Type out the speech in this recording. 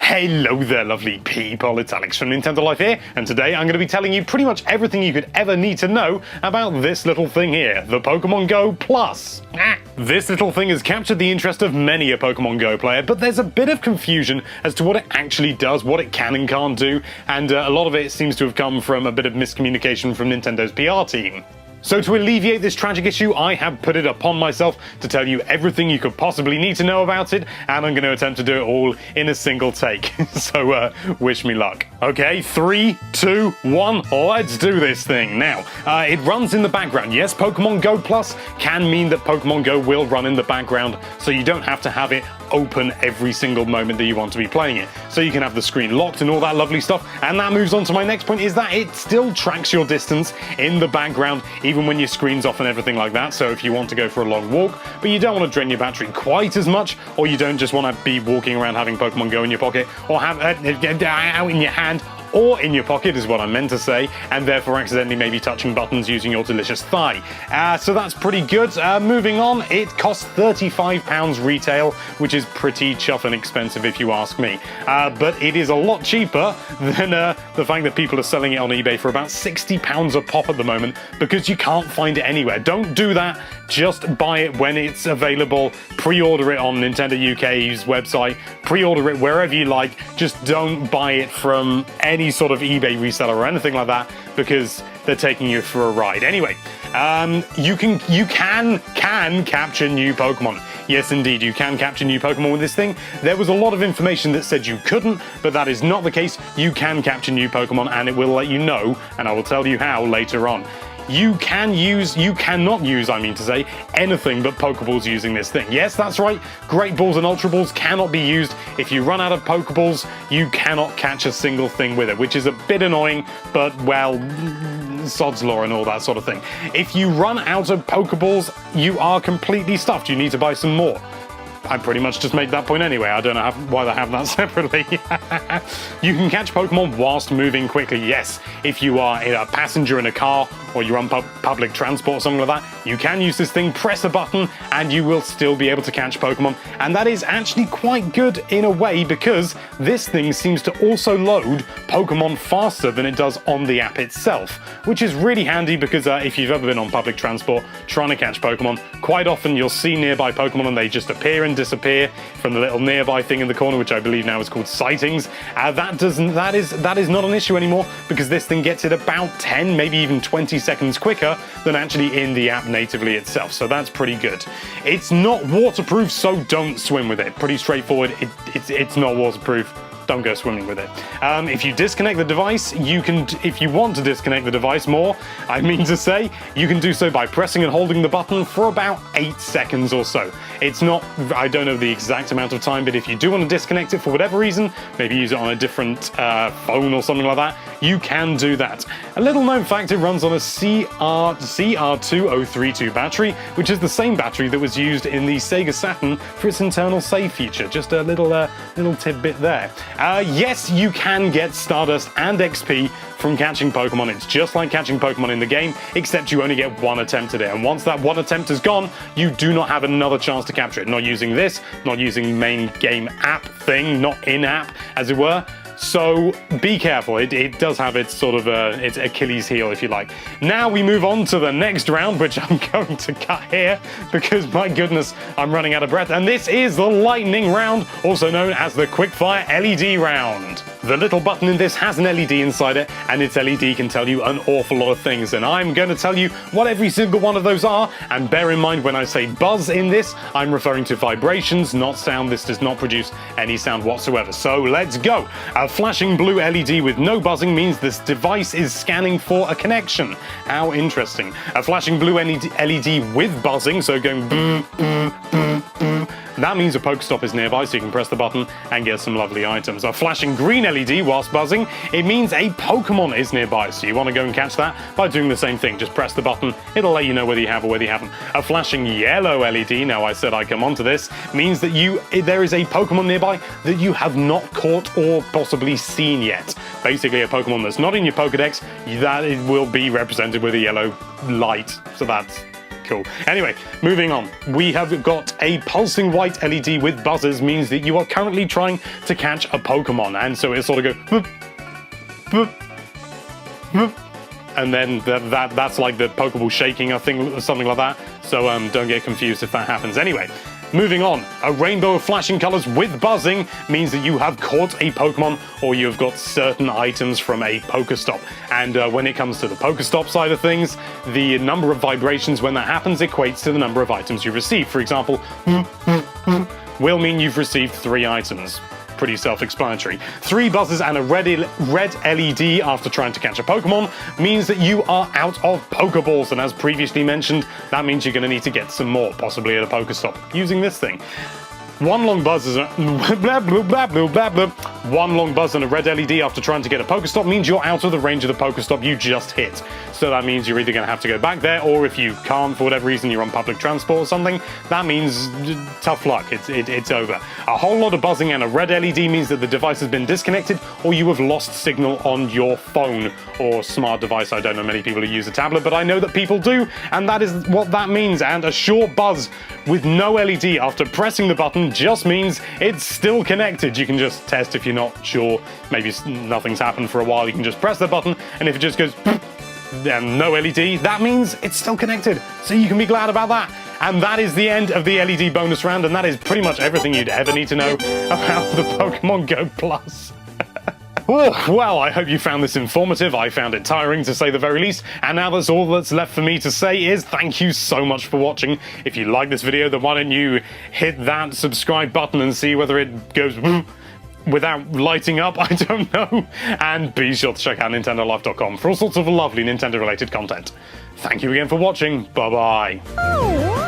Hello there, lovely people, it's Alex from Nintendo Life here, and today I'm going to be telling you pretty much everything you could ever need to know about this little thing here, the Pokémon Go Plus. This little thing has captured the interest of many a Pokémon Go player, but there's a bit of confusion as to what it actually does, what it can and can't do, and a lot of it seems to have come from a bit of miscommunication from Nintendo's PR team. So to alleviate this tragic issue, I have put it upon myself to tell you everything you could possibly need to know about it, and I'm going to attempt to do it all in a single take. So wish me luck. Okay, 3, 2, 1, let's do this thing. Now, it runs in the background. Yes, Pokemon Go Plus can mean that Pokemon Go will run in the background, so you don't have to have it open every single moment that you want to be playing it. So you can have the screen locked and all that lovely stuff, and that moves on to my next point, is that it still tracks your distance in the background, even when your screen's off and everything like that. So if you want to go for a long walk, but you don't want to drain your battery quite as much, or you don't just want to be walking around having Pokemon Go in your pocket, or have out in your hand, or in your pocket is what I meant to say, and therefore accidentally maybe touching buttons using your delicious thigh. So that's pretty good. Moving on, it costs £35 retail, which is pretty chuffing expensive if you ask me. But it is a lot cheaper than the fact that people are selling it on eBay for about £60 a pop at the moment, because you can't find it anywhere. Don't do that. Just buy it when it's available. Pre-order it on Nintendo UK's website. Pre-order it wherever you like. Just don't buy it from any sort of eBay reseller or anything like that, because they're taking you for a ride. Anyway, you can capture new Pokemon. Yes, indeed, you can capture new Pokemon with this thing. There was a lot of information that said you couldn't, but that is not the case. You can capture new Pokemon, and it will let you know, and I will tell you how later on. You cannot use, anything but Pokeballs using this thing. Yes, that's right, Great Balls and Ultra Balls cannot be used. If you run out of Pokeballs, you cannot catch a single thing with it, which is a bit annoying, but, well, sod's law and all that sort of thing. If you run out of Pokeballs, you are completely stuffed. You need to buy some more. I pretty much just made that point anyway. I don't know why they have that separately. You can catch Pokemon whilst moving quickly. Yes, if you are a passenger in a car or you're on public transport or something like that, you can use this thing, press a button, and you will still be able to catch Pokemon. And that is actually quite good in a way, because this thing seems to also load Pokemon faster than it does on the app itself, which is really handy because if you've ever been on public transport trying to catch Pokemon, quite often you'll see nearby Pokemon and they just appear and disappear from the little nearby thing in the corner, which I believe now is called sightings. That is not an issue anymore, because this thing gets it about 10, maybe even 20 seconds quicker than actually in the app natively itself. So that's pretty good. It's not waterproof, so don't swim with it. Pretty straightforward. It's not waterproof. Don't go swimming with it. If you disconnect the device, if you want to disconnect the device more, I mean to say, you can do so by pressing and holding the button for about 8 seconds or so. It's not, I don't know the exact amount of time, but if you do want to disconnect it for whatever reason, maybe use it on a different phone or something like that, you can do that. A little known fact, it runs on a CR2032 battery, which is the same battery that was used in the Sega Saturn for its internal save feature. Just a little tidbit there. Yes, you can get Stardust and XP from catching Pokemon. It's just like catching Pokemon in the game, except you only get one attempt at it. And once that one attempt is gone, you do not have another chance to capture it. Not using this, not using main game app thing, not in-app, as it were. So be careful. It does have its sort of its Achilles heel, if you like. Now we move on to the next round, which I'm going to cut here because, my goodness, I'm running out of breath. And this is the lightning round, also known as the quickfire LED round. The little button in this has an LED inside it, and its LED can tell you an awful lot of things, and I'm going to tell you what every single one of those are. And bear in mind, when I say buzz in this, I'm referring to vibrations, not sound. This does not produce any sound whatsoever. So let's go. A flashing blue LED with no buzzing means this device is scanning for a connection. How interesting. A flashing blue LED with buzzing, so going that means a Pokestop is nearby, so you can press the button and get some lovely items. A flashing green LED whilst buzzing, it means a Pokemon is nearby, so you want to go and catch that by doing the same thing. Just press the button, it'll let you know whether you have or whether you haven't. A flashing yellow LED, now I said I'd come onto this, means that there is a Pokemon nearby that you have not caught or possibly seen yet. Basically a Pokemon that's not in your Pokedex, that it will be represented with a yellow light, so that's cool. Anyway, moving on. We have got a pulsing white LED with buzzers, means that you are currently trying to catch a Pokemon, and so it sort of goes boop, boop, boop. And then that's like the Pokeball shaking, I think, or something like that. So don't get confused if that happens. Anyway, moving on. A rainbow of flashing colors with buzzing means that you have caught a Pokemon, or you have got certain items from a Pokestop. And when it comes to the Pokestop side of things, the number of vibrations when that happens equates to the number of items you receive. For example, will mean you've received 3 items. Pretty self-explanatory. 3 buzzes and a red LED after trying to catch a Pokemon means that you are out of Pokeballs, and as previously mentioned, that means you're going to need to get some more, possibly at a Pokestop, using this thing. 1 long buzz is one long buzz and a red LED after trying to get a Pokestop means you're out of the range of the Pokestop you just hit. So that means you're either going to have to go back there, or if you can't for whatever reason, you're on public transport or something, that means tough luck, it's over. A whole lot of buzzing and a red LED means that the device has been disconnected, or you have lost signal on your phone or smart device. I don't know many people who use a tablet, but I know that people do, and that is what that means. And a short buzz with no LED after pressing the button just means it's still connected. You can just test if you're not sure. Maybe nothing's happened for a while. You can just press the button, and if it just goes and no LED, that means it's still connected. So you can be glad about that. And that is the end of the LED bonus round, and that is pretty much everything you'd ever need to know about the Pokemon Go Plus. Well, I hope you found this informative. I found it tiring, to say the very least, and now that's all that's left for me to say is thank you so much for watching. If you like this video, then why don't you hit that subscribe button and see whether it goes without lighting up, I don't know. And be sure to check out NintendoLife.com for all sorts of lovely Nintendo-related content. Thank you again for watching. Bye-bye.